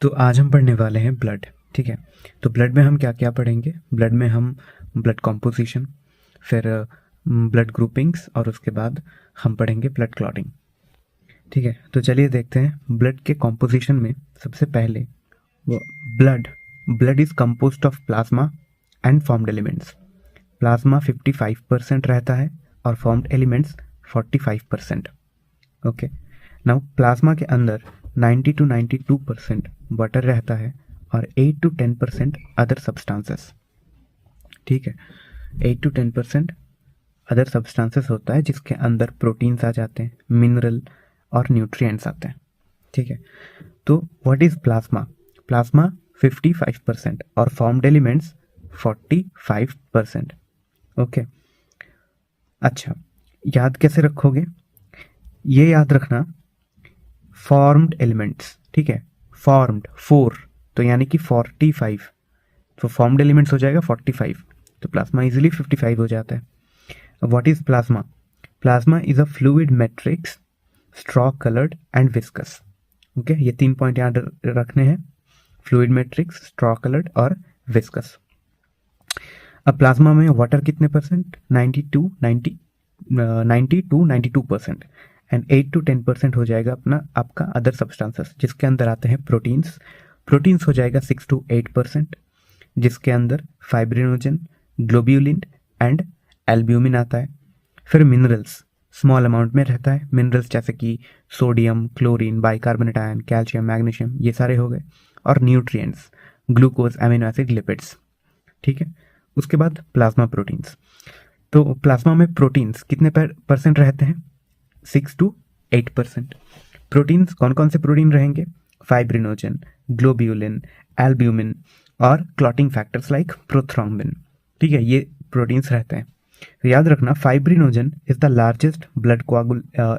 तो आज हम पढ़ने वाले हैं ब्लड। ठीक है, तो ब्लड में हम क्या क्या पढ़ेंगे। ब्लड में हम ब्लड कॉम्पोजिशन, फिर ब्लड ग्रुपिंग्स, और उसके बाद हम पढ़ेंगे ब्लड क्लॉटिंग। ठीक है, तो चलिए देखते हैं ब्लड के कॉम्पोजिशन में। सबसे पहले वो blood blood is composed of plasma and formed elements. Plasma 55% रहता है और formed elements 45%। Okay, now plasma के अंदर 90 to 92% वाटर रहता है और 8 to 10% अदर सब्सटेंसेस। ठीक है, 8 to 10% अदर सब्सटेंसेस होता है जिसके अंदर प्रोटीन्स आ जाते हैं, मिनरल और न्यूट्रिएंट्स आते हैं। ठीक है, तो व्हाट इज प्लाज्मा? प्लाज्मा 55% और फॉर्म्ड एलिमेंट्स 45%। ओके, अच्छा, याद कैसे रखोगे? ये याद रखना, फॉर्म्ड एलिमेंट्स। ठीक है, फॉर्म्ड 4 तो यानी कि 45, तो फॉर्म्ड एलिमेंट्स हो जाएगा 45, तो प्लाज्मा इजीली 55 हो जाता है। What is plasma? Plasma is a fluid matrix, straw coloured and viscous. Okay, ये 3 पॉइंट याद रखने हैं, फ्लूइड मैट्रिक्स, स्ट्रॉ कलर्ड और विस्कस। अब प्लाज्मा में वाटर कितने परसेंट? 90 to 92%, एंड 8 to 10% हो जाएगा अपना आपका अदर सब्सटेंसेस जिसके अंदर आते हैं प्रोटीन्स। प्रोटीन्स हो जाएगा 6 to 8%, जिसके अंदर फाइब्रिनोजन, ग्लोब्यूलिन एंड एल्ब्यूमिन आता है। फिर मिनरल्स स्मॉल अमाउंट में रहता है, मिनरल्स जैसे कि sodium, chlorine, bicarbonate ion, calcium, magnesium, ये सारे हो गए। और nutrients, glucose, amino acid, lipids. ठीक है, उसके बाद प्लाज्मा प्रोटीन्स। तो प्लाज्मा में प्रोटीन्स कितने परसेंट रहते हैं? 6 to 8%। प्रोटीन्स कौन कौन से प्रोटीन रहेंगे? फाइब्रिनोजन, ग्लोब्यूलिन, एल्ब्यूमिन और क्लॉटिंग फैक्टर्स लाइक प्रोथ्रोम्बिन। ठीक है, ये प्रोटीन्स रहते हैं। तो याद रखना, fibrinogen is the largest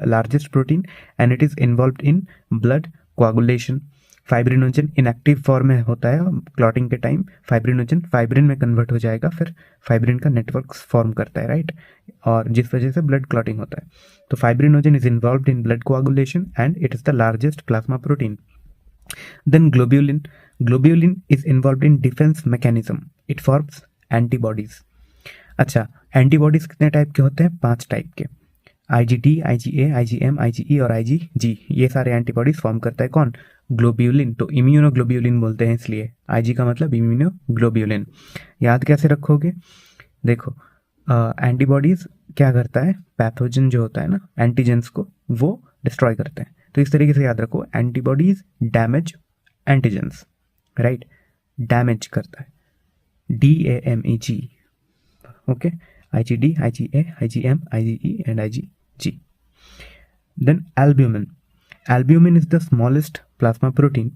largest protein and it is involved in blood coagulation. Fibrinogen inactive form में होता है, क्लॉटिंग के टाइम फाइब्रिनोजन फाइब्रिन में कन्वर्ट हो जाएगा, फिर फाइब्रिन का नेटवर्क फॉर्म करता है, राइट, और जिस वजह से ब्लड क्लॉटिंग होता है। तो fibrinogen is involved in blood coagulation and it is the largest plasma protein. Then globulin is involved in defence mechanism, it forms antibodies. अच्छा, एंटीबॉडीज कितने टाइप के होते हैं? 5 टाइप के। IgD, IgA, IgM, IgE और IgG, ये सारे antibodies form करता है कौन? ग्लोब्यूलिन। तो इम्यूनोग्लोब्यूलिन बोलते हैं इसलिए, IG का मतलब इम्यूनोग्लोब्यूलिन। याद कैसे रखोगे? देखो, एंटीबॉडीज क्या करता है? पैथोजन जो होता है ना, एंटीजेंस को वो डिस्ट्रॉय करते हैं। तो इस तरीके से याद रखो, antibodies damage antigens, right, damage करता है, DAMAG। Okay, IgD, IgA, IgM, IgE and IgG. Then albumin. Albumin is the smallest plasma protein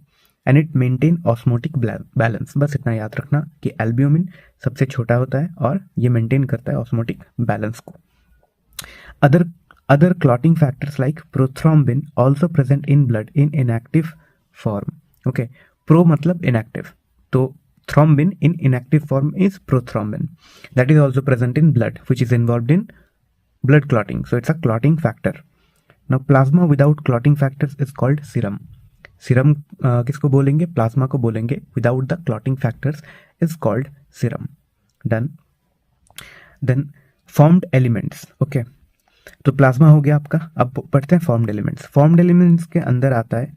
and it maintain osmotic balance. बस इतना याद रखना कि albumin सबसे छोटा होता है और ये मेंटेन करता है osmotic balance को। Other clotting factors like prothrombin also present in blood in inactive form. Okay, pro मतलब inactive, तो thrombin in inactive form is prothrombin, that is also present in blood, which is involved in blood clotting, so it's a clotting factor. Now plasma without clotting factors is called serum. Serum किसको बोलेंगे? Plasma को बोलेंगे, without the clotting factors is called serum. Done. Then formed elements. Okay, तो plasma हो गया आपका। अब पढ़ते हैं फॉर्म्ड एलिमेंट्स। फॉर्म्ड एलिमेंट्स के अंदर आता है,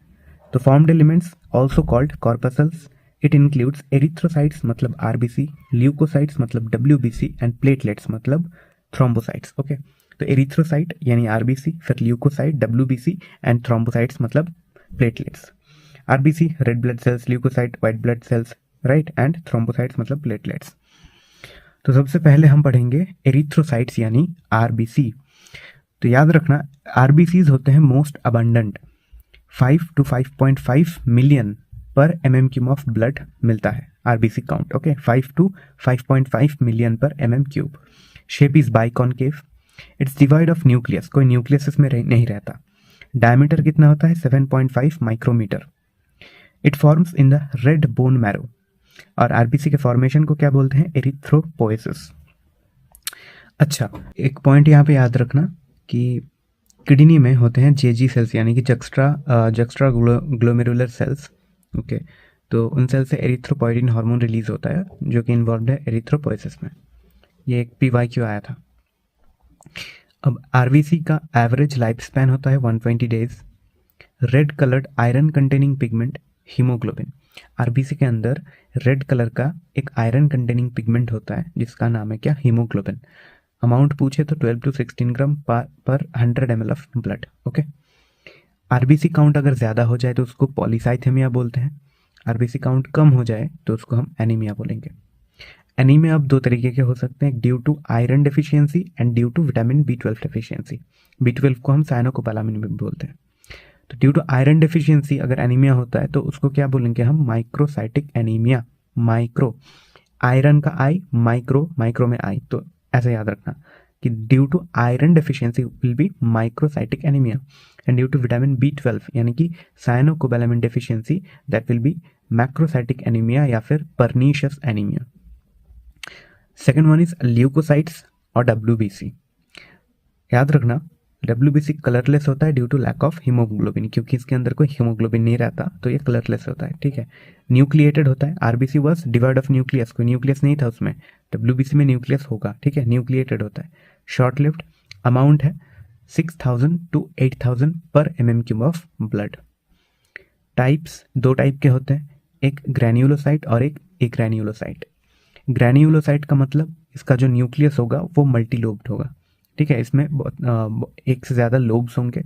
तो formed elements also called corpuscles. It includes erythrocytes मतलब RBC, ल्यूकोसाइट्स मतलब WBC एंड प्लेटलेट्स मतलब थ्रोम्बोसाइट्स। ओके, तो एरिथ्रोसाइट यानी RBC, फिर ल्यूकोसाइट WBC एंड थ्रोम्बोसाइट्स मतलब platelets. RBC red blood cells, leukocyte white blood cells, right, and thrombocytes मतलब platelets. तो सबसे पहले हम पढ़ेंगे एरिथ्रोसाइट्स यानी RBC। तो याद रखना, RBCs होते हैं मोस्ट अबंडेंट, 5 to 5.5 मिलियन पर mm³ ऑफ ब्लड मिलता है RBC count. Okay, 5 to 5.5 million पर mm³। Shape is biconcave, it's devoid of nucleus, कोई न्यूक्लियस इसमें नहीं रहता। डायमीटर कितना होता है? 7.5 micrometer. It forms in the red bone marrow, और RBC के फॉर्मेशन को क्या बोलते हैं? एरिथ्रोपोएसिस। अच्छा, एक पॉइंट यहाँ पे याद रखना कि किडनी में होते हैं JG सेल्स यानी कि जक्स्ट्रा ग्लोमेरुलर सेल्स, ओके, तो उन सेल से एरिथ्रोपोइडिन हार्मोन रिलीज होता है जो कि इन्वॉल्व है एरिथ्रोपोइसिस में। ये एक PYQ आया था। अब आरबीसी का एवरेज लाइफ स्पैन होता है 120 days. Red coloured iron containing pigment haemoglobin. RBC के अंदर रेड कलर का एक आयरन कंटेनिंग पिगमेंट होता है जिसका नाम है क्या, हीमोग्लोबिन। अमाउंट पूछे तो 12 to 16 ग्राम पर 100 ml of blood. Okay, RBC count अगर ज़्यादा हो जाए तो उसको पॉलीसाइथेमिया बोलते हैं, आरबीसी काउंट कम हो जाए तो उसको हम एनीमिया बोलेंगे। एनीमिया अब दो तरीके के हो सकते हैं, due to iron deficiency and due to vitamin B12 deficiency. B12 को हम साइनोकोबालामिन भी बोलते हैं। तो ड्यू टू आयरन डेफिशिएंसी अगर एनीमिया होता है तो उसको क्या बोलेंगे हम, माइक्रोसाइटिक एनीमिया। माइक्रो, आयरन का आई, माइक्रो, माइक्रो में आई, तो ऐसे याद रखना कि due to iron deficiency will be microcytic anaemia and due to vitamin B12 यानी कि cyanocobalamin deficiency that will be macrocytic anaemia या फिर pernicious anaemia. Second one is leukocytes और WBC। याद रखना WBC कलरलेस होता है due to lack of haemoglobin, क्योंकि इसके अंदर कोई हीमोग्लोबिन नहीं रहता तो ये कलरलेस होता है। ठीक है, न्यूक्लिएटेड होता है। RBC was divide of nucleus, कोई न्यूक्लियस नहीं था उसमें, WBC में न्यूक्लियस होगा। ठीक है, न्यूक्लिएटेड होता है। शॉर्ट लिव्ड, अमाउंट है 6000 to 8000 पर mm³ ऑफ ब्लड। टाइप्स दो टाइप के होते हैं, एक ग्रैन्युलोसाइट और एक एग्रैन्युलोसाइट। ग्रैन्युलोसाइट का मतलब इसका जो न्यूक्लियस होगा वो मल्टी लोब्ड होगा। ठीक है, इसमें एक से ज़्यादा लोब्स होंगे,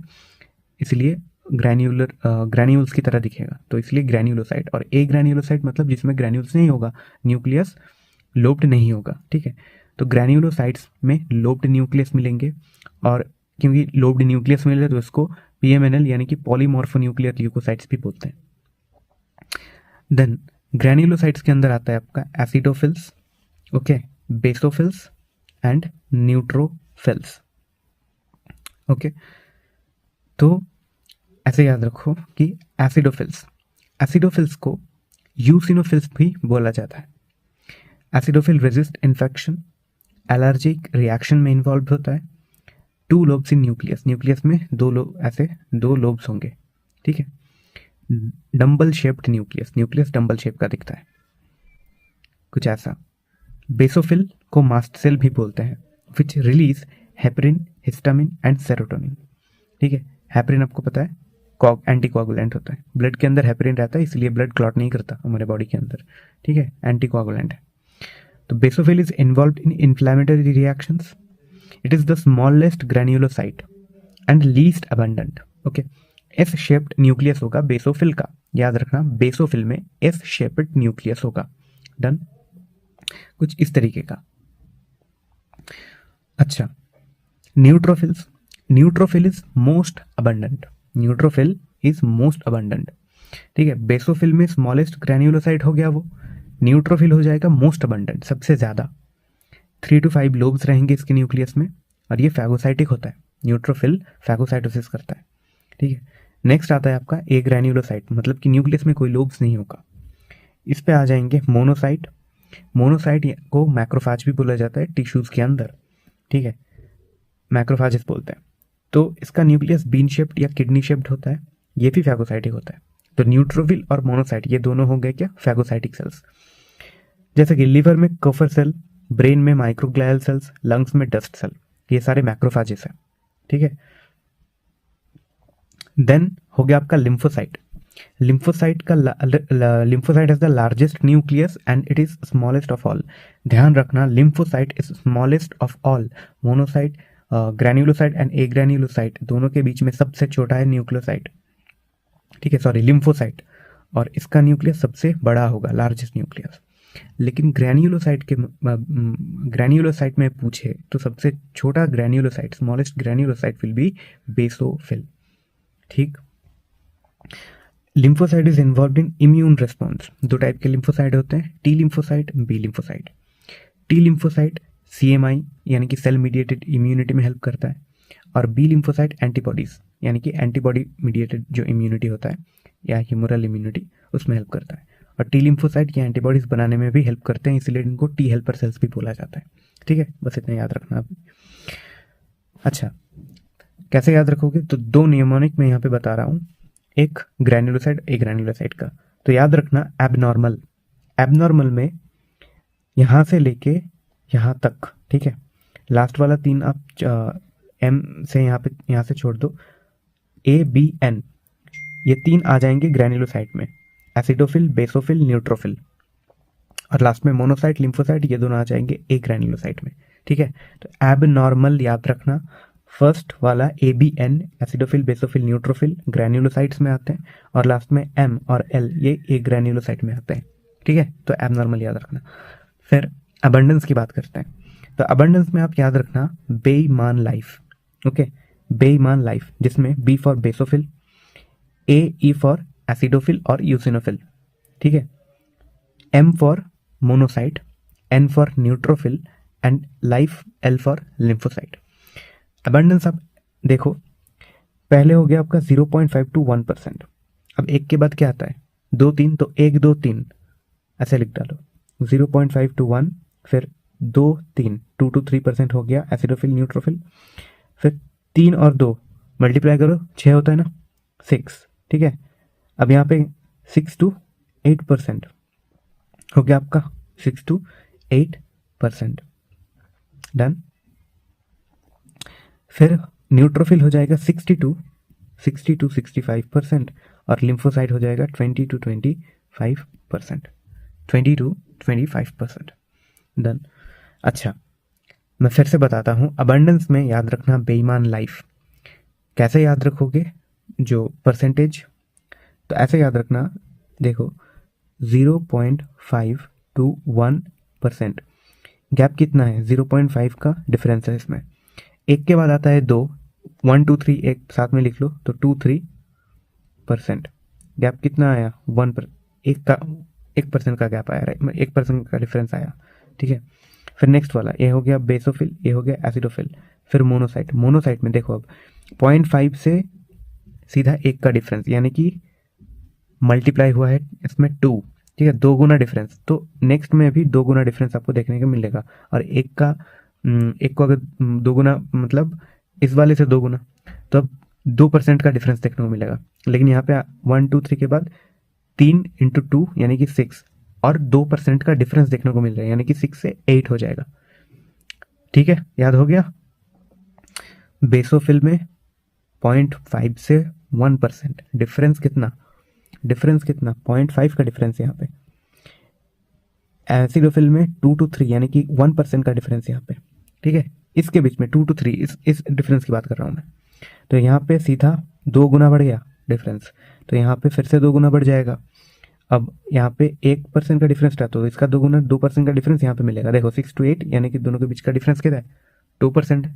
इसलिए ग्रैन्यूल्स की तरह दिखेगा, तो इसलिए ग्रैन्युलोसाइट। और ए ग्रैन्युलोसाइट मतलब जिसमें ग्रैन्यूल्स नहीं होगा, न्यूक्लियस लोब्ड नहीं होगा। ठीक है, तो ग्रैन्युलोसाइट्स में लोब्ड न्यूक्लियस मिलेंगे, और क्योंकि लोब्ड न्यूक्लियस मिले तो इसको PMNL यानी कि पॉलीमॉर्फोन्यूक्लियर ल्यूकोसाइट्स भी बोलते हैं। देन ग्रैन्युलोसाइट्स के अंदर आता है आपका acidophils, okay, basophils and neutrophils. Okay, तो ऐसे याद रखो कि एसिडोफिल्स को यूसिनोफिल्स भी बोला जाता है। Acidophil resist infection, allergic reaction में इन्वॉल्व होता है। 2 लोब्स इन न्यूक्लियस में दो लोब्स होंगे। ठीक है, dumbbell shaped nucleus dumbbell shape का दिखता है, कुछ ऐसा। बेसोफिल को मास्ट सेल भी बोलते हैं, विच release heparin, histamine and serotonin. ठीक है, हेपरिन आपको पता है एंटीकोआगुलेंट होता है, ब्लड के अंदर हेपरिन रहता है इसलिए ब्लड क्लॉट नहीं करता हमारे बॉडी के अंदर। ठीक है, एंटीकोआगुलेंट है। तो basophil is involved in inflammatory reactions. It is the smallest granulocyte and least abundant. Okay, S shaped nucleus होगा बेसोफिल का, याद रखना बेसोफिल में एस शेप्ड न्यूक्लियस होगा। डन, कुछ इस तरीके का। अच्छा, न्यूट्रोफिल इज मोस्ट अबंडेंट। ठीक है, बेसोफिल में स्मॉलेस्ट ग्रैन्युलोसाइट हो गया वो, न्यूट्रोफिल हो जाएगा मोस्ट अबंडेंट, सबसे ज्यादा। 3 to 5 लोब्स रहेंगे इसके न्यूक्लियस में, और ये फैगोसाइटिक होता है। न्यूट्रोफिल फैगोसाइटोसिस करता है। ठीक है, नेक्स्ट आता है आपका ए ग्रैन्युलोसाइट, मतलब कि न्यूक्लियस में कोई लोब्स नहीं होगा। इस पे आ जाएंगे मोनोसाइट। मोनोसाइट को मैक्रोफाज भी बोला जाता है टिश्यूज के अंदर। ठीक है, मैक्रोफाजेस बोलते हैं। तो इसका न्यूक्लियस बीन शेप्ड या किडनी शेप्ड होता है, ये भी फैगोसाइटिक होता है। तो न्यूट्रोफिल और मोनोसाइट ये दोनों हो गए क्या, फैगोसाइटिक सेल्स। जैसे कि लिवर में कफर सेल, ब्रेन में माइक्रोग्लियल सेल्स, लंग्स में डस्ट सेल, ये सारे मैक्रोफाजेस हैं। ठीक है, देन हो गया आपका lymphocyte. Lymphocyte has the largest nucleus and it is smallest of all. ध्यान रखना, lymphocyte is smallest of all. Monocyte, granulocyte and agranulocyte दोनों के बीच में सबसे छोटा है न्यूक्लियोसाइट। ठीक है, सॉरी, लिम्फोसाइट, और इसका न्यूक्लियस सबसे बड़ा होगा, लार्जेस्ट न्यूक्लियस। लेकिन ग्रैन्युलोसाइट में पूछे तो सबसे छोटा granulocyte, smallest granulocyte will be basophil. ठीक, lymphocyte is involved in immune response. दो टाइप के लिम्फोसाइट होते हैं, T lymphocyte, B lymphocyte. T lymphocyte CMI यानी कि सेल मीडिएटेड इम्यूनिटी में हेल्प करता है, और बी लिम्फोसाइट एंटीबॉडीज यानी कि एंटीबॉडी मीडिएटेड जो इम्यूनिटी होता है या ह्यूमरल इम्यूनिटी उसमें हेल्प करता है। और टी लिम्फोसाइट या एंटीबॉडीज बनाने में भी हेल्प करते हैं, इसलिए इनको टी हेल्पर सेल्स भी बोला जाता है। ठीक है, बस इतना याद रखना आप। अच्छा, कैसे याद रखोगे, तो 2 नियमोनिक मैं यहाँ पे बता रहा हूँ, एक ग्रैन्युलोसाइट, एक ग्रैन्युलोसाइट का। तो याद रखना एबनॉर्मल, एबनॉर्मल में यहाँ से लेके यहाँ तक, ठीक है, लास्ट वाला 3 आप एम से यहाँ से छोड़ दो, ए बी एन, ये 3 आ जाएंगे ग्रैन्युलोसाइट में, एसिडोफिल, बेसोफिल, न्यूट्रोफिल, और लास्ट में मोनोसाइट, लिम्फोसाइट, ये दोनों आ जाएंगे ए ग्रैन्युलोसाइट में, ठीक है। तो एबनॉर्मल याद रखना, फर्स्ट वाला A B N, acidophil, basophil, neutrophil, granulocytes में आते हैं, और लास्ट में एम और एल, ये ए ग्रैन्युलोसाइट में आते हैं, ठीक है। तो एबनॉर्मल याद रखना। फिर अबंडेंस की बात करते हैं। तो अबंडेंस में आप याद रखना बेईमान लाइफ, ओके, बेईमान लाइफ, जिसमें B for basophil, A E for acidophil और यूसिनोफिल, ठीक है, M for monocyte, N for neutrophil and life L for lymphocyte. Abundance आप देखो, पहले हो गया आपका 0.5 to 1%। अब एक के बाद क्या आता है, 2 3, तो 1 2 3 ऐसे लिख डालो, 0.5 to 1, फिर 2 3, 2 to 3% हो गया एसिडोफिल न्यूट्रोफिल, फिर 3 और 2 मल्टीप्लाई करो, 6 होता है ना, 6, ठीक है। अब यहाँ पे 6 to 8% हो गया आपका, 6 to 8%, डन। फिर न्यूट्रोफिल हो जाएगा 60 to 65% और लिम्फोसाइट हो जाएगा 20 to 25%, 20 to 25%, डन। अच्छा, मैं फिर से बताता हूँ, अबंडेंस में याद रखना बेईमान लाइफ। कैसे याद रखोगे जो परसेंटेज, तो ऐसे याद रखना, देखो 0.5 to 1%, गैप कितना है, 0.5 का डिफरेंस है इसमें। एक के बाद आता है 2, 1 2 3 एक साथ में लिख लो, तो 2-3%, गैप कितना आया, 1% का गैप आया, राइट, 1% का डिफरेंस आया, ठीक है। फिर नेक्स्ट वाला, ये हो गया बेसोफिल, ये हो गया एसिडोफिल, फिर मोनोसाइट, मोनोसाइट में देखो अब 0.5 से सीधा 1 का डिफरेंस, यानी कि मल्टीप्लाई हुआ है इसमें 2, ठीक है, 2 गुना डिफरेंस, तो नेक्स्ट में भी 2 गुना डिफरेंस आपको देखने को मिलेगा। और एक को अगर 2 गुना मतलब इस वाले से 2 गुना, तो अब 2% का डिफरेंस देखने को मिलेगा। लेकिन यहाँ पे 1 2 3 के बाद 3 × 2 यानी कि 6, और 2% का डिफरेंस देखने को मिल रहा है, यानी कि 6 से 8 हो जाएगा, ठीक है, याद हो गया। बेसोफिल में 0.5 से 1%, डिफरेंस कितना, 0.5 का डिफरेंस यहाँ पे। एसिडोफिल में 2 to 3 यानी कि 1% का डिफरेंस यहाँ पे, ठीक है, इसके बीच में 2 to 3, इस डिफरेंस की बात कर रहा हूँ मैं। तो यहाँ पे सीधा 2 गुना बढ़ गया डिफरेंस, तो यहाँ पे फिर से 2 गुना बढ़ जाएगा। अब यहाँ पे 1% का डिफरेंस था, तो इसका 2 गुना, 2% का डिफरेंस यहाँ पे मिलेगा। देखो 6 to 8 यानी कि दोनों के बीच का डिफरेंस कितना है, 2%,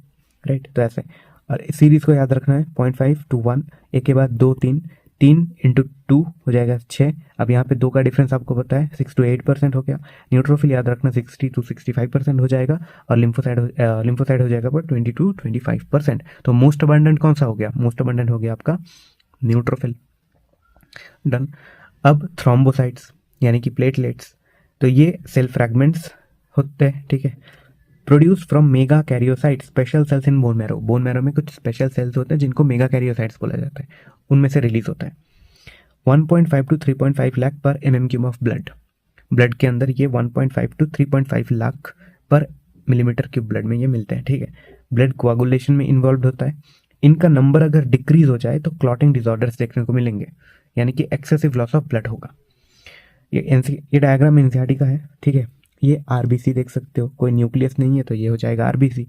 राइट। तो ऐसे, और इस सीरीज को याद रखना है 0.5 to 1, एक के बाद 2 3 × 2 हो जाएगा 6। अब यहाँ पे 2 का डिफरेंस आपको पता है, 6 to 8% हो गया। न्यूट्रोफिल याद रखना 60 to 65% हो जाएगा, और लिम्फोसाइट हो जाएगा पर 20 to 25%। तो मोस्ट अबंडेंट कौन सा हो गया, मोस्ट अबंडेंट हो गया आपका न्यूट्रोफिल, डन। अब थ्रोम्बोसाइट्स यानी कि प्लेटलेट्स, तो ये सेल फ्रैगमेंट्स होते हैं, ठीक है, produce from mega karyocyte special cells in bone marrow. Bone marrow में कुछ स्पेशल सेल्स होते हैं जिनको मेगा कैरियोसाइट्स बोला जाता है, उनमें से रिलीज होता है। 1.5 to 3.5 लाख पर mm³ ऑफ ब्लड, ब्लड के अंदर ये 1.5 to 3.5 लाख पर मिलीमीटर क्यूब ब्लड में ये मिलते हैं, ठीक है। ब्लड कोआगुलेशन में इन्वॉल्व होता है। इनका नंबर अगर डिक्रीज हो जाए तो क्लॉटिंग डिसऑर्डर्स देखने को मिलेंगे, यानी कि एक्सेसिव लॉस ऑफ ब्लड होगा। ये डायग्राम एनसीईआरटी का है, ठीक है। ये आरबीसी देख सकते हो, कोई न्यूक्लियस नहीं है तो ये हो जाएगा आरबीसी।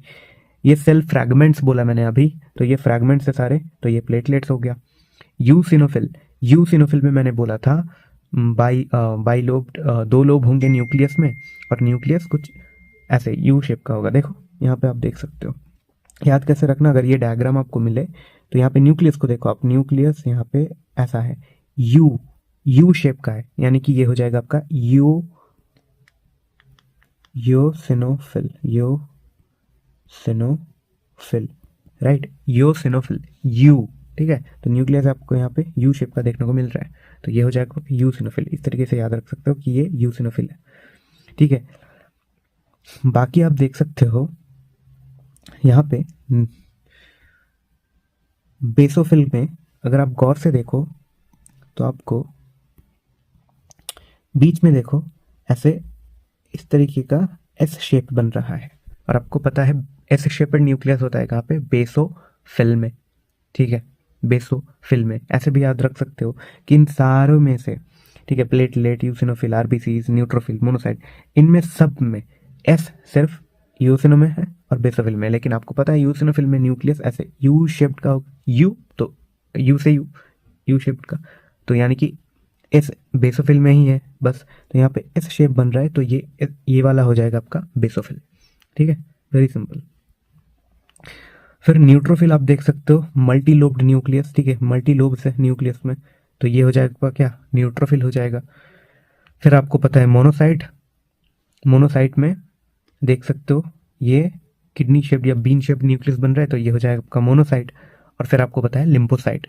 ये सेल फ्रैगमेंट्स बोला मैंने अभी, तो ये फ्रैगमेंट्स है सारे, तो ये प्लेटलेट्स हो गया। यूसिनोफिल में मैंने बोला था बाई लोब, 2 लोब होंगे न्यूक्लियस में, और न्यूक्लियस कुछ ऐसे यू शेप का होगा। देखो यहाँ पे आप देख सकते हो, याद कैसे रखना, अगर ये डायग्राम आपको मिले तो यहाँ पे न्यूक्लियस को देखो आप, न्यूक्लियस यहाँ पे ऐसा है, यू शेप का है, यानी कि ये हो जाएगा आपका योसिनोफिल, राइट, योसिनोफिल, यू, ठीक है। तो न्यूक्लियस आपको यहाँ पे यू शेप का देखने को मिल रहा है, तो ये हो जाएगा यूसिनोफिल। इस तरीके से याद रख सकते हो कि ये यूसिनोफिल है, ठीक है। बाकी आप देख सकते हो यहाँ पे बेसोफिल में, अगर आप गौर से देखो तो आपको बीच में देखो ऐसे इस तरीके का एस शेप बन रहा है, और आपको पता है एस शेपेड न्यूक्लियस होता है कहाँ पे, बेसोफिल में, ठीक है, बेसोफिल में। ऐसे भी याद रख सकते हो कि इन सारों में से, ठीक है, platelet, eosinophil, RBCs, neutrophil, monocyte, इनमें सब में एस सिर्फ यूसिनो में है और बेसोफिल में। लेकिन आपको पता है यूसिनोफिल में न्यूक्लियस ऐसे यू शेप्ड का होगा, यू तो यू से यू शेप्ड का, तो यानी कि इस बेसोफिल में ही है बस, तो यहाँ पे इस शेप बन रहा है, तो ये वाला हो जाएगा आपका बेसोफिल, ठीक है, वेरी सिंपल। फिर न्यूट्रोफिल आप देख सकते हो, मल्टी लोब्ड न्यूक्लियस, ठीक है, मल्टी लोब्स है न्यूक्लियस में, तो ये हो जाएगा क्या, न्यूट्रोफिल हो जाएगा। फिर आपको पता है मोनोसाइट, मोनोसाइट में देख सकते हो ये किडनी शेप्ड या बीन शेप्ड न्यूक्लियस बन रहा है, तो ये हो जाएगा आपका मोनोसाइट। और फिर आपको पता है लिम्फोसाइट,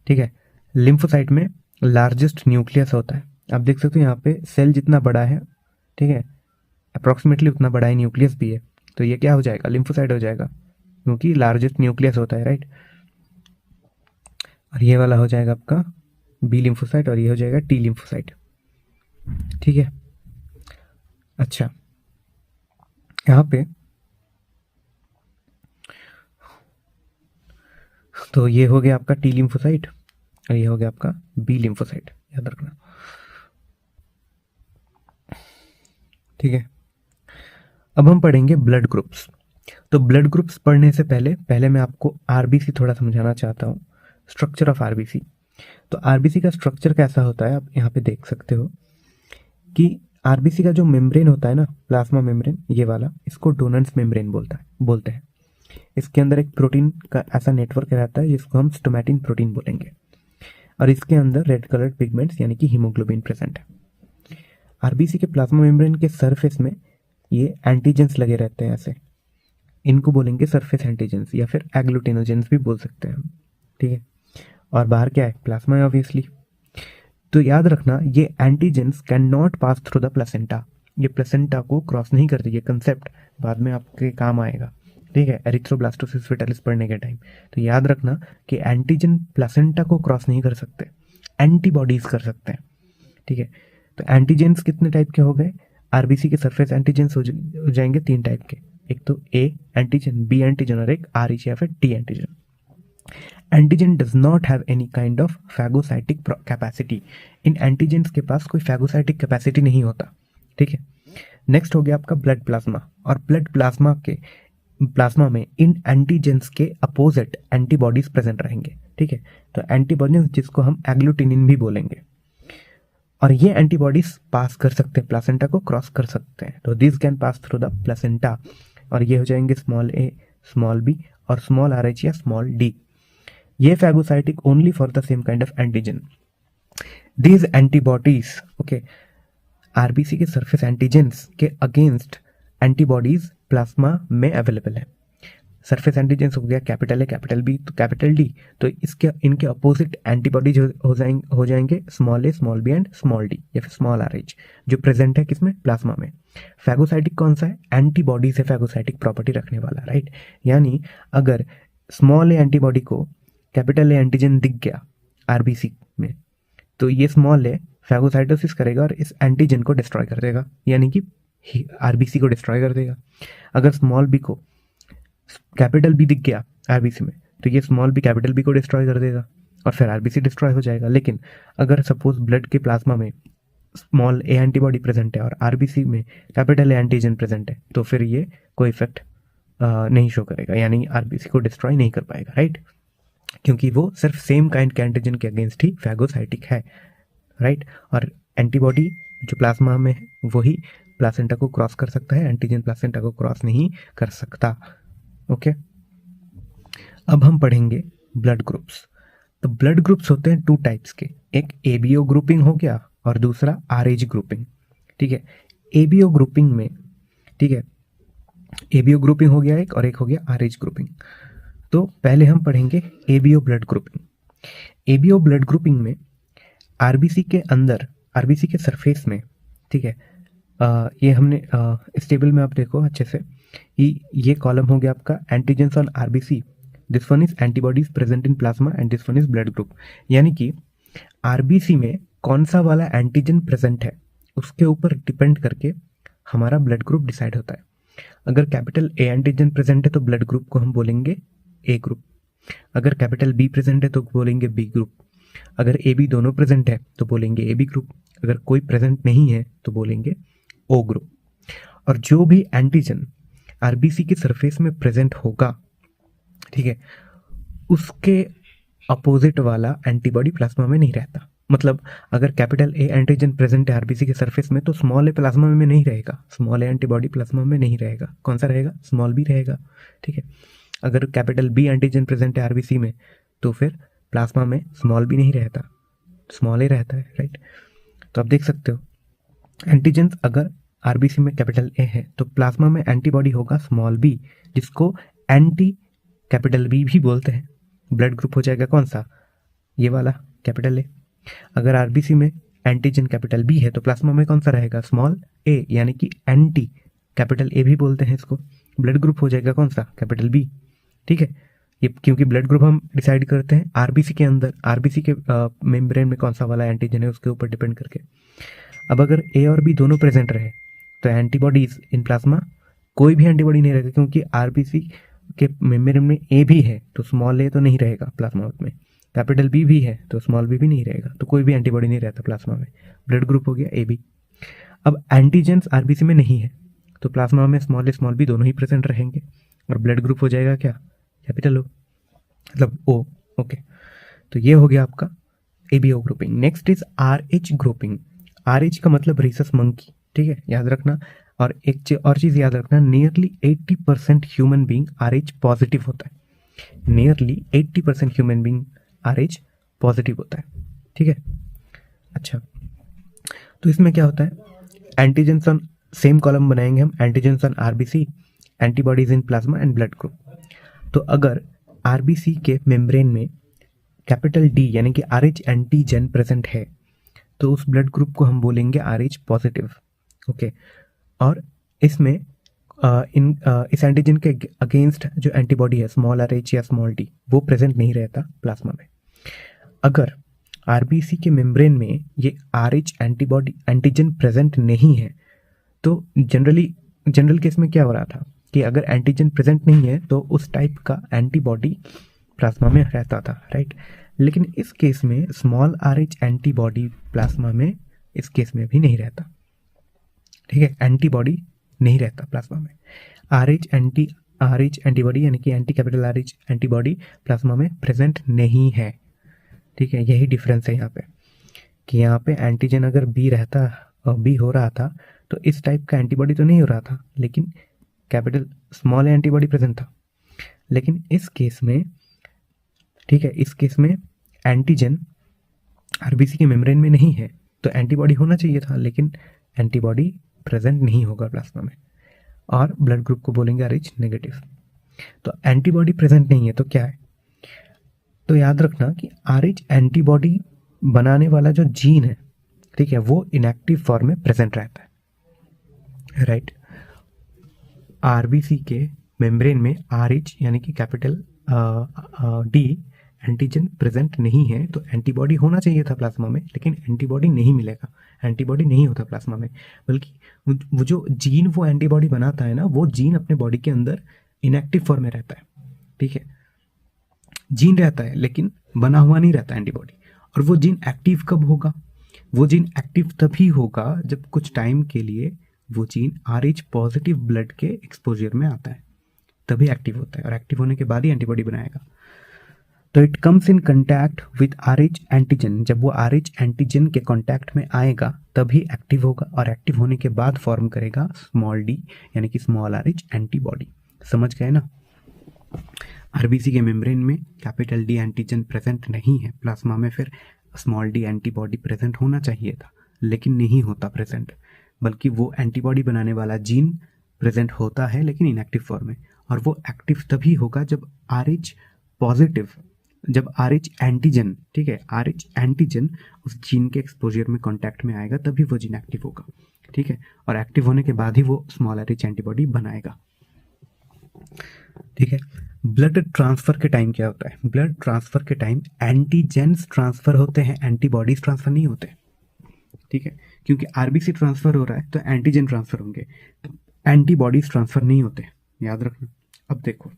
ठीक है, लिम्फोसाइट में लार्जेस्ट न्यूक्लियस होता है, आप देख सकते हो यहाँ पे सेल जितना बड़ा है, ठीक है, अप्रॉक्सीमेटली उतना बड़ा ही न्यूक्लियस भी है, तो ये क्या हो जाएगा, लिम्फोसाइट हो जाएगा, क्योंकि लार्जेस्ट न्यूक्लियस होता है, राइट। और ये वाला हो जाएगा आपका बी लिम्फोसाइट, और ये हो जाएगा टी लिम्फोसाइट, ठीक है। अच्छा, यहाँ पे तो ये हो गया आपका टी लिम्फोसाइट और ये हो गया आपका बी लिम्फोसाइट, याद रखना, ठीक है। अब हम पढ़ेंगे ब्लड ग्रुप्स। तो ब्लड ग्रुप्स पढ़ने से पहले मैं आपको आरबीसी थोड़ा समझाना चाहता हूँ, स्ट्रक्चर ऑफ आरबीसी। तो आरबीसी का स्ट्रक्चर कैसा होता है, आप यहाँ पे देख सकते हो कि आरबीसी का जो मेम्ब्रेन होता है ना, प्लाज्मा मेम्ब्रेन, ये वाला, इसको डोनल्स मेम्ब्रेन बोलते हैं। इसके अंदर एक प्रोटीन का ऐसा नेटवर्क रहता है जिसको हम स्टोमैटिन प्रोटीन बोलेंगे, और इसके अंदर रेड कलर्ड पिगमेंट्स यानी कि हीमोग्लोबिन प्रेजेंट है। आरबीसी के प्लाज्मा मेम्ब्रेन के सरफेस में ये एंटीजेंस लगे रहते हैं ऐसे, इनको बोलेंगे सरफेस एंटीजेंस या फिर एग्लूटिनोजेंस भी बोल सकते हैं हम, ठीक है। और बाहर क्या है, प्लाज्मा है ऑब्वियसली। तो याद रखना ये antigens can not pass through the placenta, ये प्लेसेंटा को क्रॉस नहीं करती, ये कंसेप्ट बाद में आपके काम आएगा, ठीक है, एरिथ्रोब्लास्टोसिस फेटालिस पढ़ने के टाइम। तो याद रखना कि एंटीजन प्लेसेंटा को क्रॉस नहीं कर सकते, एंटीबॉडीज कर सकते हैं, ठीक है। तो एंटीजेंस कितने टाइप के हो गए, आरबीसी के सरफेस एंटीजेंस हो जाएंगे 3 टाइप के, एक तो ए एंटीजन, बी एंटीजन और एक आरएच या फिर T antigen. Antigen does not have any kind of phagocytic capacity, in antigens के पास कोई फैगोसाइटिक कैपेसिटी नहीं होता, ठीक है। नेक्स्ट हो गया आपका ब्लड प्लाज्मा, और ब्लड प्लाज्मा में इन एंटीजेंस के अपोजिट एंटीबॉडीज प्रेजेंट रहेंगे, ठीक है। तो एंटीबॉडीज जिसको हम एग्लूटिनिन भी बोलेंगे, और ये एंटीबॉडीज पास कर सकते हैं, प्लासेंटा को क्रॉस कर सकते हैं, तो this can pass through the placenta, और ये हो जाएंगे स्मॉल ए, स्मॉल बी और स्मॉल आर एच या स्मॉल डी। ये phagocytic only for the same kind of antigen. These antibodies, okay, RBC के सरफेस एंटीजेंस के अगेंस्ट एंटीबॉडीज प्लाज्मा में अवेलेबल है। सरफेस एंटीजेंस हो गया कैपिटल ए, कैपिटल बी, तो कैपिटल डी, तो इनके अपोजिट एंटीबॉडीज हो जाएंगे small A, small B and small D या फिर स्मॉल आर एच, जो प्रेजेंट है किसमें, प्लाज्मा में। फैगोसाइटिक कौन सा है, एंटीबॉडी से फैगोसाइटिक प्रॉपर्टी रखने वाला, राइट। यानी अगर स्मॉल ए एंटीबॉडी को कैपिटल ए एंटीजन दिख गया आरबीसी में, तो ये स्मॉल ए फैगोसाइटोसिस करेगा और इस एंटीजन को डिस्ट्रॉय कर देगा, यानी कि आरबीसी को डिस्ट्रॉय कर देगा। अगर स्मॉल बी को कैपिटल बी दिख गया आरबीसी में, तो ये स्मॉल बी कैपिटल बी को डिस्ट्रॉय कर देगा और फिर आरबीसी डिस्ट्रॉय हो जाएगा। लेकिन अगर सपोज ब्लड के प्लाज्मा में स्मॉल ए एंटीबॉडी प्रेजेंट है और आरबीसी में कैपिटल ए एंटीजन प्रेजेंट है, तो फिर ये कोई इफेक्ट नहीं शो करेगा, यानी आरबीसी को डिस्ट्रॉय नहीं कर पाएगा, राइट, क्योंकि वो सिर्फ सेम काइंड के एंटीजन के अगेंस्ट ही फैगोसाइटिक है, राइट। और एंटीबॉडी जो प्लाज्मा में है वही प्लासेंटा को क्रॉस कर सकता है, एंटीजन प्लासेंटा को क्रॉस नहीं कर सकता, ओके। अब हम पढ़ेंगे ब्लड ग्रुप्स। तो ब्लड ग्रुप्स होते हैं 2 टाइप्स के, एक एबीओ ग्रुपिंग हो गया और दूसरा आरएच ग्रुपिंग, ठीक है। एबीओ ग्रुपिंग में, ठीक है, एबीओ ग्रुपिंग हो गया एक, और एक हो गया आरएच ग्रुपिंग। तो पहले हम पढ़ेंगे ABO blood grouping. ABO blood grouping में आरबीसी के अंदर, आरबीसी के सरफेस में, ठीक है, ये हमने इस टेबल में आप देखो अच्छे से, ये कॉलम हो गया आपका antigens on RBC, this one is antibodies present in plasma and this one is blood group. यानी कि आरबीसी में कौन सा वाला एंटीजन प्रेजेंट है उसके ऊपर डिपेंड करके हमारा ब्लड ग्रुप डिसाइड होता है। अगर कैपिटल ए एंटीजन प्रेजेंट है तो ब्लड ग्रुप को हम बोलेंगे ए ग्रुप, अगर कैपिटल बी प्रेजेंट है तो बोलेंगे बी ग्रुप, अगर ए बी दोनों प्रेजेंट है तो बोलेंगे ए बी ग्रुप, अगर कोई प्रेजेंट नहीं है तो बोलेंगे ओ ग्रुप। और जो भी एंटीजन आरबीसी के सरफेस में प्रेजेंट होगा, ठीक है, उसके अपोजिट वाला एंटीबॉडी प्लाज्मा में नहीं रहता। मतलब अगर कैपिटल ए एंटीजन प्रेजेंट है आरबीसी के सरफेस में तो स्मॉल ए प्लाज्मा में नहीं रहेगा, स्मॉल ए एंटीबॉडी प्लाज्मा में नहीं रहेगा। कौन सा रहेगा? स्मॉल बी रहेगा, ठीक है। अगर कैपिटल बी एंटीजन प्रेजेंट है आरबीसी में तो फिर प्लाज्मा में स्मॉल बी नहीं रहता, स्मॉल ए रहता है, राइट। तो आप देख सकते हो एंटीजेंस अगर आरबीसी में कैपिटल ए है तो प्लाज्मा में एंटीबॉडी होगा स्मॉल बी, जिसको एंटी कैपिटल बी भी बोलते हैं। ब्लड ग्रुप हो जाएगा कौन सा? ये वाला, कैपिटल ए। अगर आरबीसी में एंटीजन कैपिटल बी है तो प्लाज्मा में कौन सा रहेगा? स्मॉल ए, यानी कि एंटी कैपिटल ए भी बोलते हैं इसको। ब्लड ग्रुप हो जाएगा कौन सा? कैपिटल बी, ठीक है। ये क्योंकि ब्लड ग्रुप हम डिसाइड करते हैं आरबीसी के अंदर, आरबीसी के मेम्ब्रेन में कौन सा वाला एंटीजन है उसके ऊपर डिपेंड करके। अब अगर ए और बी दोनों प्रेजेंट रहे तो एंटीबॉडीज इन प्लाज्मा कोई भी एंटीबॉडी नहीं रहेगा, क्योंकि आरबीसी के मेम्ब्रेन में ए भी है तो स्मॉल ए तो नहीं रहेगा प्लाज्मा में, कैपिटल बी भी है तो स्मॉल बी भी नहीं रहेगा, तो कोई भी एंटीबॉडी नहीं रहता प्लाज्मा में। ब्लड ग्रुप हो गया ए बी। अब एंटीजेंस आरबीसी में नहीं है तो प्लाज्मा में स्मॉल ए स्मॉल बी दोनों ही प्रेजेंट रहेंगे और ब्लड ग्रुप हो जाएगा क्या? कैपिटल ओ, मतलब ओ, ओके। तो ये हो गया आपका ABO grouping. Next is RH grouping. RH का मतलब रिसस मंकी, ठीक है, याद रखना। और एक और चीज याद रखना, nearly 80% human being RH positive होता है। Nearly 80% human being RH positive होता है, ठीक है। अच्छा, तो इसमें क्या होता है? एंटीजेंस ऑन सेम कॉलम बनाएंगे हम, antigens on RBC, antibodies in plasma and blood group. तो अगर आरबीसी के मेम्ब्रेन में कैपिटल डी यानी कि आरएच एंटीजन प्रेजेंट है तो उस ब्लड ग्रुप को हम बोलेंगे आरएच पॉजिटिव, ओके। और इसमें इस एंटीजन के अगेंस्ट जो एंटीबॉडी है स्मॉल आरएच या स्मॉल डी वो प्रेजेंट नहीं रहता प्लाज्मा में। अगर आरबीसी के मेम्ब्रेन में ये आरएच एंटीबॉडी एंटीजन प्रेजेंट नहीं है तो जनरल केस में क्या हो रहा था कि अगर एंटीजन प्रेजेंट नहीं है तो उस टाइप का एंटीबॉडी प्लाज्मा में रहता था, राइट। लेकिन इस केस में स्मॉल आरएच एंटीबॉडी प्लाज्मा में इस केस में भी नहीं रहता, ठीक है, एंटीबॉडी नहीं रहता प्लाज्मा में। आरएच एंटीबॉडी यानी कि anti capital RH antibody plasma में प्रेजेंट नहीं है, ठीक है। यही डिफरेंस है यहाँ पे कि यहाँ पे एंटीजन अगर बी हो रहा था तो इस टाइप का एंटीबॉडी तो नहीं हो रहा था, लेकिन कैपिटल स्मॉल एंटीबॉडी प्रेजेंट था। लेकिन इस केस में, ठीक है, इस केस में एंटीजन आरबीसी के मेम्ब्रेन में नहीं है तो एंटीबॉडी होना चाहिए था, लेकिन एंटीबॉडी प्रेजेंट नहीं होगा प्लाज्मा में और ब्लड ग्रुप को बोलेंगे आरएच नेगेटिव। तो एंटीबॉडी प्रेजेंट नहीं है तो क्या है? तो याद रखना कि आरएच एंटीबॉडी बनाने वाला जो जीन है, ठीक है, वो इनएक्टिव फॉर्म में प्रेजेंट रहता है, राइट। आरबीसी के मेम्ब्रेन में आरएच यानी कि कैपिटल डी एंटीजन प्रेजेंट नहीं है तो एंटीबॉडी होना चाहिए था प्लाज्मा में, लेकिन एंटीबॉडी नहीं मिलेगा, एंटीबॉडी नहीं होता प्लाज्मा में। बल्कि वो जो जीन वो एंटीबॉडी बनाता है ना, वो जीन अपने बॉडी के अंदर इनएक्टिव फॉर्म में रहता है, ठीक है। जीन रहता है लेकिन बना हुआ नहीं रहता एंटीबॉडी। और वो जीन एक्टिव कब होगा? वो जीन एक्टिव तभी होगा जब कुछ टाइम के लिए वो जीन आरएच पॉजिटिव ब्लड के एक्सपोजर में आता है, तभी एक्टिव होता है और एक्टिव होने के बाद ही एंटीबॉडी बनाएगा। तो it comes in contact with RH antigen, जब वो आरएच एंटीजन के कांटेक्ट में आएगा तभी एक्टिव होगा और एक्टिव होने के बाद फॉर्म करेगा स्मॉल डी यानी कि स्मॉल आरएच एंटीबॉडी। समझ गए ना? आरबीसी के मेम्ब्रेन में कैपिटल डी एंटीजन प्रेजेंट नहीं है, प्लाज्मा में फिर स्मॉल डी एंटीबॉडी प्रेजेंट होना चाहिए था लेकिन नहीं होता प्रेजेंट, बल्कि वो एंटीबॉडी बनाने वाला जीन प्रेजेंट होता है लेकिन इनएक्टिव फॉर्म में। और वो एक्टिव तभी होगा जब आरएच पॉजिटिव, जब आरएच एंटीजन, ठीक है, आरएच एंटीजन उस जीन के एक्सपोजर में कांटेक्ट में आएगा तभी वो जीन एक्टिव होगा, ठीक है। और एक्टिव होने के बाद ही वो स्मॉल आरएच एंटीबॉडी बनाएगा, ठीक है। ब्लड ट्रांसफर के टाइम क्या होता है? ब्लड ट्रांसफर के टाइम एंटीजेंस ट्रांसफर होते हैं, एंटीबॉडीज ट्रांसफर नहीं होते, ठीक है, क्योंकि आरबीसी ट्रांसफर हो रहा है तो एंटीजन ट्रांसफर होंगे, तो एंटीबॉडीज ट्रांसफर नहीं होते, याद रखना। अब देखो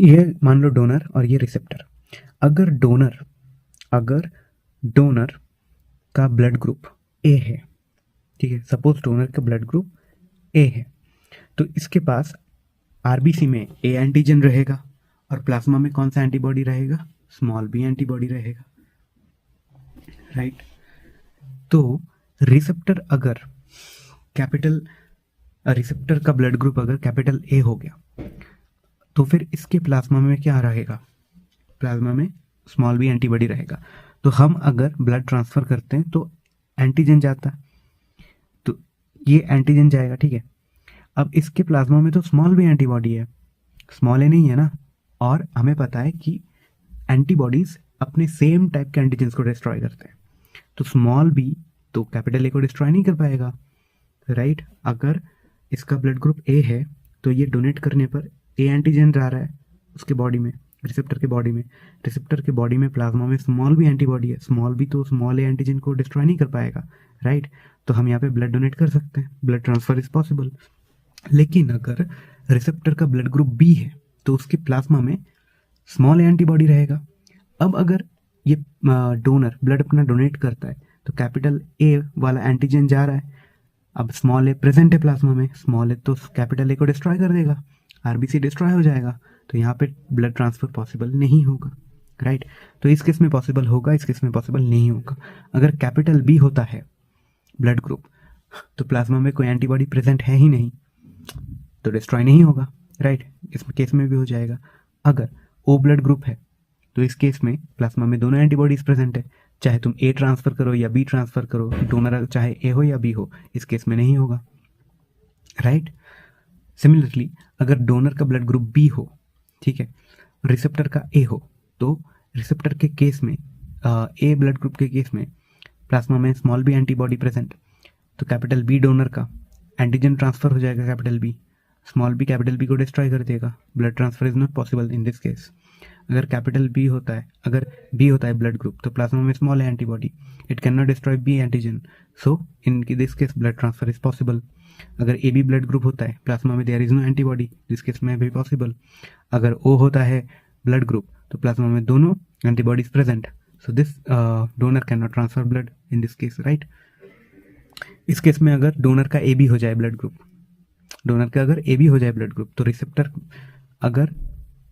ये मान लो डोनर और ये रिसेप्टर। अगर डोनर का ब्लड ग्रुप ए है, ठीक है, सपोज डोनर का ब्लड ग्रुप ए है, तो इसके पास आरबीसी में ए एंटीजन रहेगा और प्लाज्मा में कौन सा एंटीबॉडी रहेगा, स्मॉल बी एंटीबॉडी रहेगा, राइट। तो रिसेप्टर का ब्लड ग्रुप अगर कैपिटल ए हो गया तो फिर इसके प्लाज्मा में क्या रहेगा, प्लाज्मा में स्मॉल बी एंटीबॉडी रहेगा। तो हम अगर ब्लड ट्रांसफर करते हैं तो एंटीजन जाता है, तो ये एंटीजन जाएगा, ठीक है। अब इसके प्लाज्मा में तो स्मॉल बी एंटीबॉडी है, स्मॉल ए नहीं है ना, और हमें पता है कि एंटीबॉडीज अपने सेम टाइप के एंटीजन्स को डिस्ट्रॉय करते हैं, तो स्मॉल बी तो कैपिटल ए को डिस्ट्रॉय नहीं कर पाएगा, राइट। अगर इसका ब्लड ग्रुप ए है तो ये डोनेट करने पर ए एंटीजन जा रहा है उसके बॉडी में, रिसेप्टर के बॉडी में प्लाज्मा में स्मॉल बी एंटीबॉडी है, स्मॉल बी तो स्मॉल ए एंटीजन को डिस्ट्रॉय नहीं कर पाएगा, राइट। तो हम यहाँ पे ब्लड डोनेट कर सकते हैं, ब्लड ट्रांसफर इज पॉसिबल। लेकिन अगर रिसेप्टर का ब्लड ग्रुप बी है तो उसके प्लाज्मा में स्मॉल ए एंटीबॉडी रहेगा। अब अगर ये डोनर ब्लड अपना डोनेट करता है तो कैपिटल ए वाला एंटीजन जा रहा है, अब स्मॉल ए प्रेजेंट है प्लाज्मा में, स्मॉल ए तो कैपिटल ए को डिस्ट्रॉय कर देगा, आरबीसी डिस्ट्रॉय हो जाएगा, तो यहाँ पे ब्लड ट्रांसफर पॉसिबल नहीं होगा, राइट। तो इस केस में पॉसिबल होगा, इस केस में पॉसिबल नहीं होगा। अगर कैपिटल बी होता है ब्लड ग्रुप तो प्लाज्मा में कोई एंटीबॉडी प्रेजेंट है ही नहीं, तो डिस्ट्रॉय नहीं होगा, राइट। इस केस में भी हो जाएगा। अगर ओ ब्लड ग्रुप है तो इस केस में प्लाज्मा में दोनों एंटीबॉडीज प्रेजेंट है, चाहे तुम ए ट्रांसफर करो या बी ट्रांसफर करो, डोनर चाहे ए हो या बी हो, इस केस में नहीं होगा, राइट। सिमिलरली अगर डोनर का ब्लड ग्रुप बी हो, ठीक है, रिसेप्टर का ए हो, तो रिसेप्टर के केस में ए ब्लड ग्रुप के केस में प्लाज्मा में स्मॉल बी एंटीबॉडी प्रेजेंट, तो कैपिटल बी डोनर का एंटीजन ट्रांसफर हो जाएगा, capital B, small B capital B को डिस्ट्रॉय कर देगा, blood transfer is not possible in this case. अगर कैपिटल बी होता है, अगर बी होता है ब्लड ग्रुप तो प्लाज्मा में small antibody, it can not destroy B antigen, so in this case blood transfer is possible. अगर ए बी ब्लड ग्रुप होता है, प्लाज्मा में there is no antibody, this case में भी पॉसिबल। अगर ओ होता है ब्लड ग्रुप तो प्लाज्मा में दोनों antibodies present, so this donor can not transfer blood in this case, right. इस केस में अगर डोनर का ए बी हो जाए ब्लड ग्रुप, तो रिसेप्टर अगर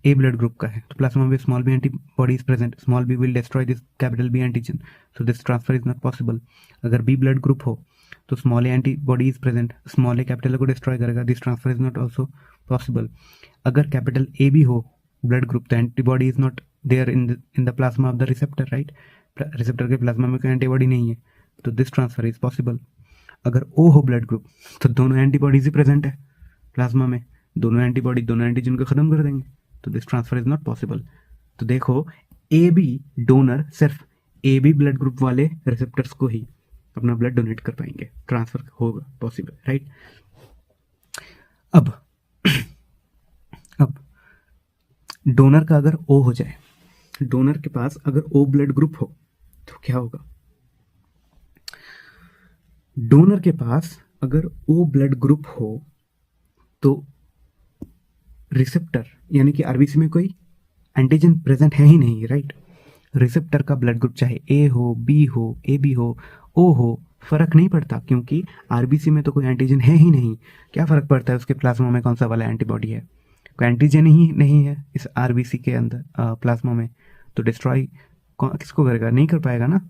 ए ब्लड ग्रुप का है तो प्लाज्मा में small B antibody is present, small B will destroy this capital B antigen, so this transfer is not possible. अगर बी ब्लड ग्रुप हो तो small A antibody is present, small A capital को destroy करेगा, this transfer is not also possible. अगर capital A B हो blood group तो antibody is not there in the plasma of the receptor, right. Receptor के plasma में कोई antibody नहीं है, तो दिस ट्रांसफर इज पॉसिबल। अगर ओ हो ब्लड ग्रुप तो दोनों एंटीबॉडीज ही प्रेजेंट है प्लाज्मा में, दोनों एंटीबॉडी दोनों एंटीजन को खत्म कर देंगे, तो this transfer is not possible. तो देखो ए बी डोनर सिर्फ ए बी ब्लड ग्रुप वाले रिसेप्टर्स को ही अपना ब्लड डोनेट कर पाएंगे, ट्रांसफर होगा पॉसिबल, राइट। अब डोनर का अगर ओ हो जाए, डोनर के पास अगर ओ ब्लड ग्रुप हो तो क्या होगा, डोनर के पास अगर ओ ब्लड ग्रुप हो तो रिसेप्टर यानी कि आरबीसी में कोई एंटीजन प्रेजेंट है ही नहीं, राइट। रिसेप्टर का ब्लड ग्रुप चाहे ए हो, बी हो, ए बी हो, ओ हो, फर्क नहीं पड़ता, क्योंकि आरबीसी में तो कोई एंटीजन है ही नहीं। क्या फर्क पड़ता है उसके प्लाज्मा में कौन सा वाला एंटीबॉडी है, कोई एंटीजन ही नहीं है इस आरबीसी के अंदर प्लाज्मा में, तो डिस्ट्रॉय किसको करेगा, नहीं कर पाएगा ना।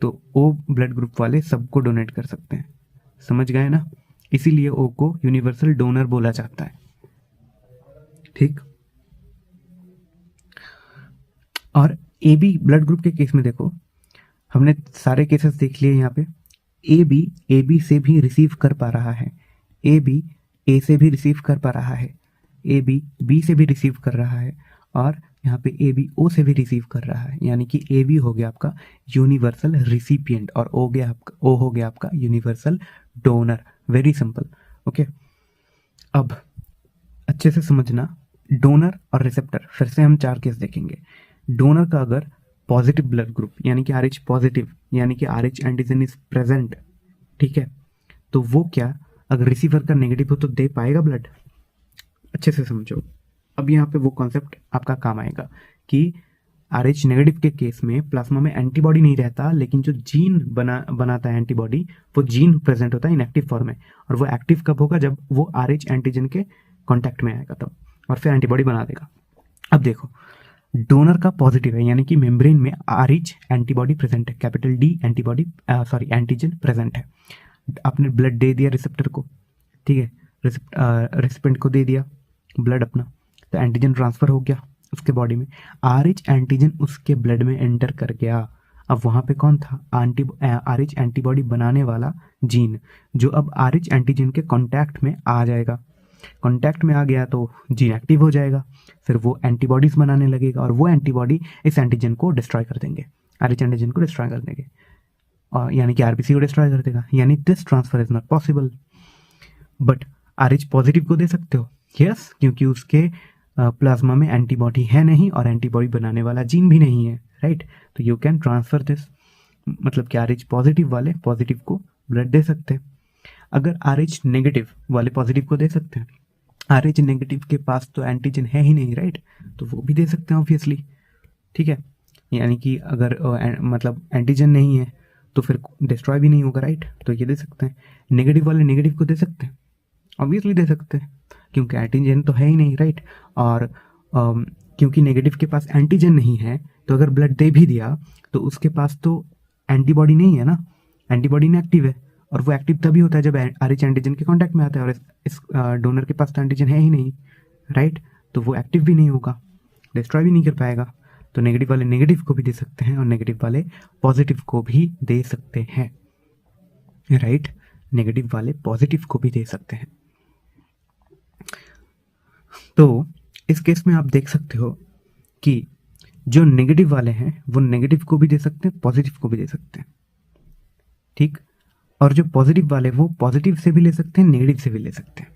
तो ओ ब्लड ग्रुप वाले सबको डोनेट कर सकते हैं, समझ गए ना। इसीलिए ओ को यूनिवर्सल डोनर बोला जाता है, ठीक। और ए बी ब्लड ग्रुप के केस में देखो, हमने सारे केसेस देख लिए यहाँ पे। ए बी से भी रिसीव कर पा रहा है, ए बी ए से भी रिसीव कर पा रहा है, ए बी से भी रिसीव कर रहा है, और यहाँ पे ए बी ओ से भी रिसीव कर रहा है, यानी कि ए बी हो गया आपका यूनिवर्सल रिसिपिएंट और ओ हो गया आपका universal donor. Very simple, okay. अब अच्छे से समझना, डोनर और रिसेप्टर, फिर से हम 4 केस देखेंगे। डोनर का अगर पॉजिटिव ब्लड ग्रुप यानी कि RH पॉजिटिव यानी कि RH एंटीजन इज प्रेजेंट, ठीक है, तो वो क्या, अगर रिसीवर का नेगेटिव हो तो दे पाएगा ब्लड। अच्छे से समझो, अब यहाँ पे वो कॉन्सेप्ट आपका काम आएगा कि RH नेगेटिव के केस में प्लाज्मा में एंटीबॉडी नहीं रहता, लेकिन जो जीन बनाता है एंटीबॉडी, वो जीन प्रेजेंट होता है इनएक्टिव फॉर्म में, और वो एक्टिव कब होगा, जब वो RH एंटीजन के कॉन्टैक्ट में आएगा तब, और फिर एंटीबॉडी बना देगा। अब देखो, डोनर का पॉजिटिव है यानी कि मेम्ब्रेन में RH एंटीबॉडी प्रेजेंट है, capital D antibody antigen present है। आपने ब्लड दे दिया रिसेप्टर को, ठीक है, रेसिपिएंट को दे दिया ब्लड अपना, तो एंटीजन ट्रांसफर हो गया उसके बॉडी में, RH एंटीजन उसके ब्लड में एंटर कर गया। अब वहाँ पे कौन था, RH एंटीबॉडी बनाने वाला जीन, जो अब RH एंटीजन के कांटेक्ट में आ जाएगा। कांटेक्ट में आ गया तो जीन एक्टिव हो जाएगा, फिर वो एंटीबॉडीज बनाने लगेगा, और वो एंटीबॉडी इस एंटीजन को डिस्ट्रॉय कर देंगे, RH एंटीजन को डिस्ट्रॉय कर देंगे, और यानी कि RBC को डिस्ट्रॉय कर देगा, यानी this transfer is not possible. But RH positive को दे सकते हो, यस, क्योंकि उसके प्लाज्मा में एंटीबॉडी है नहीं और एंटीबॉडी बनाने वाला जीन भी नहीं है, राइट, तो यू कैन ट्रांसफर दिस, मतलब कि RH पॉजिटिव वाले पॉजिटिव को ब्लड दे सकते हैं। अगर RH नेगेटिव वाले पॉजिटिव को दे सकते हैं, RH नेगेटिव के पास तो एंटीजन है ही नहीं, राइट, तो वो भी दे सकते हैं ऑब्वियसली, ठीक है, यानी कि अगर मतलब एंटीजन नहीं है तो फिर डिस्ट्रॉय भी नहीं होगा, राइट, तो ये दे सकते हैं। नेगेटिव वाले नेगेटिव को दे सकते हैं, ऑब्वियसली दे सकते हैं, क्योंकि एंटीजन तो है ही नहीं, राइट, और क्योंकि नेगेटिव के पास एंटीजन नहीं है, तो अगर ब्लड दे भी दिया तो उसके पास तो एंटीबॉडी नहीं है ना, एंटीबॉडी इनएक्टिव है, और वो एक्टिव तभी होता है जब RH एंटीजन के कांटेक्ट में आता है, और इस डोनर के पास तो एंटीजन है ही नहीं, राइट, तो वो एक्टिव भी नहीं होगा, डिस्ट्रॉय भी नहीं कर पाएगा। तो नेगेटिव वाले नेगेटिव को भी दे सकते हैं और नेगेटिव वाले पॉजिटिव को भी दे सकते हैं, राइट, नेगेटिव वाले पॉजिटिव को भी दे सकते हैं। तो इस केस में आप देख सकते हो कि जो नेगेटिव वाले हैं वो नेगेटिव को भी दे सकते हैं, पॉजिटिव को भी दे सकते हैं, ठीक, और जो पॉजिटिव वाले वो पॉजिटिव से भी ले सकते हैं, नेगेटिव से भी ले सकते हैं।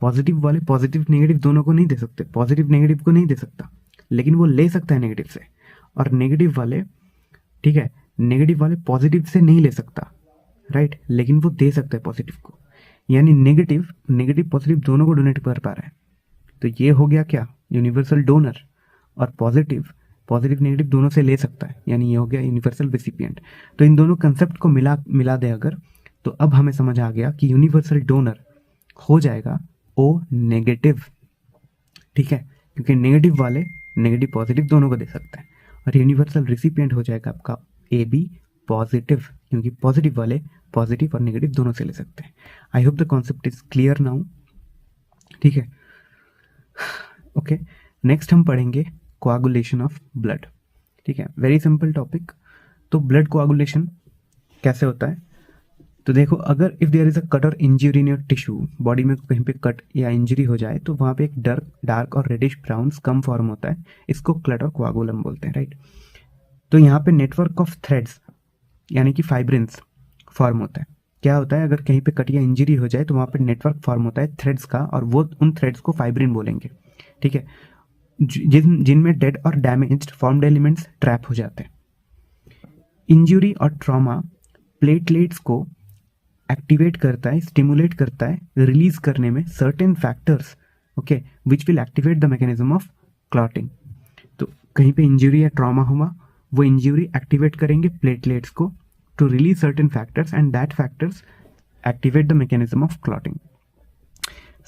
पॉजिटिव वाले पॉजिटिव नेगेटिव दोनों को नहीं दे सकते, पॉजिटिव नेगेटिव को नहीं दे सकता, लेकिन वो ले सकता है नेगेटिव से, और नेगेटिव वाले, ठीक है, नेगेटिव वाले पॉजिटिव से नहीं ले सकता, राइट, लेकिन वो दे सकता है पॉजिटिव को, यानी नेगेटिव पॉजिटिव दोनों को डोनेट कर पा रहा है। तो ये हो गया क्या, यूनिवर्सल डोनर, और पॉजिटिव नेगेटिव दोनों से ले सकता है, यानी ये हो गया यूनिवर्सल रेसिपिएंट। तो इन दोनों कंसेप्ट को मिला दे अगर, तो अब हमें समझ आ गया कि यूनिवर्सल डोनर हो जाएगा O नेगेटिव, ठीक है, क्योंकि नेगेटिव वाले नेगेटिव पॉजिटिव दोनों को दे सकते हैं, और यूनिवर्सल रेसिपिएंट हो जाएगा आपका AB पॉजिटिव, क्योंकि पॉजिटिव वाले पॉजिटिव और नेगेटिव दोनों से ले सकते हैं। I hope the concept is clear now, ठीक है, ओके। नेक्स्ट हम पढ़ेंगे कोआगुलेशन ऑफ ब्लड, ठीक है, वेरी सिंपल टॉपिक। तो ब्लड कोआगुलेशन कैसे होता है, तो देखो, अगर if there is a cut और injury in your tissue, body में कहीं पे कट या इंजरी हो जाए तो वहाँ पे एक डार्क और रेडिश ब्राउन स्कम फॉर्म होता है, इसको क्लट और कोआगुलम बोलते हैं, राइट। तो यहाँ पे नेटवर्क ऑफ थ्रेड्स यानी कि फाइब्रिन्स फॉर्म होता है। क्या होता है, अगर कहीं पे कट या इंजरी हो जाए तो वहाँ पे नेटवर्क फॉर्म होता है थ्रेड्स का, और वो उन थ्रेड्स को फाइब्रिन बोलेंगे, ठीक है, जिनमें डेड और डैमेज्ड फॉर्म्ड एलिमेंट्स ट्रैप हो जाते हैं। इंजरी और ट्रॉमा प्लेटलेट्स को एक्टिवेट करता है, स्टिमुलेट करता है रिलीज करने में certain factors, okay, which will activate the mechanism of clotting. तो कहीं पे इंजरी या ट्रॉमा हुआ, वो इंजरी एक्टिवेट करेंगे प्लेटलेट्स को to release certain factors, and that factors activate the mechanism of clotting.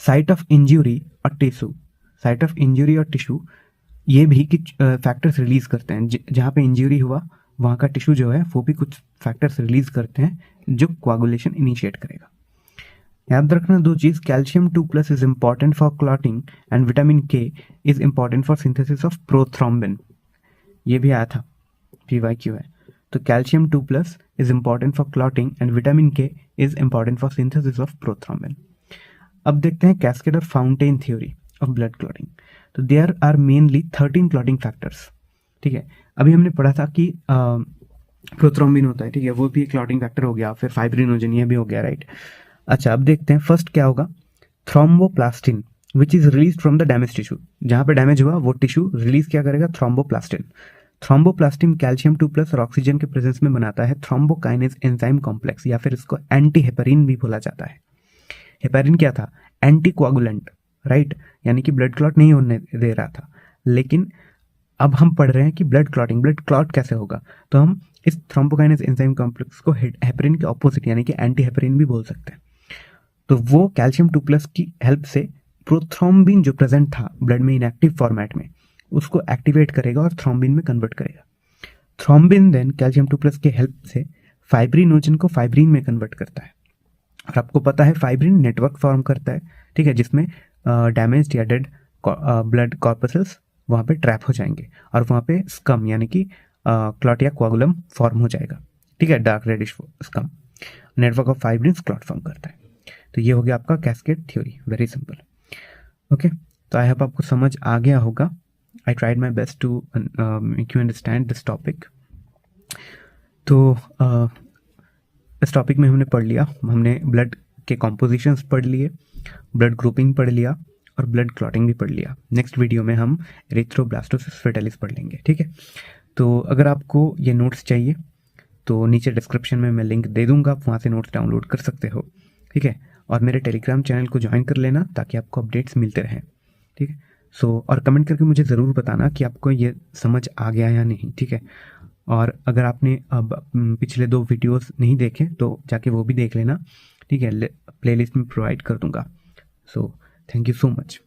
Site of injury और टिश्यू, साइट ऑफ इंजरी और टिश्यू ये भी कुछ फैक्टर्स रिलीज करते हैं, जहाँ पे इंजरी हुआ वहाँ का टिश्यू जो है वो भी कुछ फैक्टर्स रिलीज करते हैं जो कोआगुलेशन इनिशिएट करेगा। याद रखना दो चीज, calcium 2+ is important for clotting and vitamin K is important for synthesis of prothrombin, ये भी आया था, PYQ है। तो calcium 2+ is important for clotting and vitamin K is important for synthesis of prothrombin. अब देखते हैं कैस्केड और fountain theory of blood clotting. तो there are mainly 13 clotting factors, ठीक है। अभी हमने पढ़ा था कि प्रोथ्रोम्बिन होता है, ठीक है, वो भी एक क्लॉटिंग फैक्टर हो गया, फिर फाइब्रिनोजन ये भी हो गया, राइट। अच्छा, अब देखते हैं फर्स्ट क्या होगा, thromboplastin which is release from the damage tissue, जहाँ पे डैमेज हुआ वो टिश्यू रिलीज क्या करेगा, थ्रोम्बोप्लास्टिन। थ्रोम्बोप्लास्टिन कैल्शियम 2+ और ऑक्सीजन के प्रेजेंस में बनाता है थ्रोम्बोकाइनेज एंजाइम कॉम्प्लेक्स, या फिर इसको एंटी हेपेरिन भी बोला जाता है। हेपेरिन क्या था? एंटी कोआगुलेंट, राइट, यानी कि ब्लड क्लॉट नहीं होने दे रहा था। लेकिन अब हम पढ़ रहे हैं कि ब्लड क्लॉट कैसे होगा, तो हम इस थ्रोम्बोकाइनेज एंजाइम कॉम्प्लेक्स को हेपेरिन के ऑपोजिट यानी कि एंटी हेपेरिन भी बोल सकते हैं। तो वो कैल्शियम 2+ की हेल्प से प्रोथ्रोम्बिन जो प्रेजेंट था ब्लड में इनएक्टिव फॉर्मेट में, उसको एक्टिवेट करेगा और थ्रोम्बिन में कन्वर्ट करेगा। थ्रोम्बिन देन कैल्शियम 2+ की हेल्प से फाइब्रिनोजन को फाइब्रिन में कन्वर्ट करता है। और आपको पता है फाइब्रिन नेटवर्क फॉर्म करता है, ठीक है, जिसमें डैमेज्ड या डेड ब्लड कॉर्पसेल्स वहाँ पे ट्रैप हो जाएंगे और वहाँ पे स्कम यानी कि क्लॉट या कोआगुलम फॉर्म हो जाएगा, ठीक है, dark reddish scum. Network of fibrins clot form करता है। तो ये हो गया आपका cascade theory, very simple. Okay, तो आई होप आपको समझ आ गया होगा। I tried my best to make you understand this topic. तो इस टॉपिक में हमने पढ़ लिया, हमने ब्लड के कॉम्पोजिशंस पढ़ लिए, ब्लड ग्रुपिंग पढ़ लिया और ब्लड क्लॉटिंग भी पढ़ लिया। नेक्स्ट वीडियो में हम एरिथ्रोब्लास्टोसिस फेटालिस पढ़ लेंगे, ठीक है। तो अगर आपको ये नोट्स चाहिए तो नीचे डिस्क्रिप्शन में मैं लिंक दे दूंगा, आप वहाँ से नोट्स डाउनलोड कर सकते हो, ठीक है। और मेरे टेलीग्राम चैनल को ज्वाइन कर लेना ताकि आपको अपडेट्स मिलते रहें, ठीक है। और कमेंट करके मुझे ज़रूर बताना कि आपको ये समझ आ गया या नहीं, ठीक है। और अगर आपने अब पिछले 2 वीडियोस नहीं देखे तो जाके वो भी देख लेना, ठीक है, प्लेलिस्ट में प्रोवाइड कर दूंगा। Thank you so much.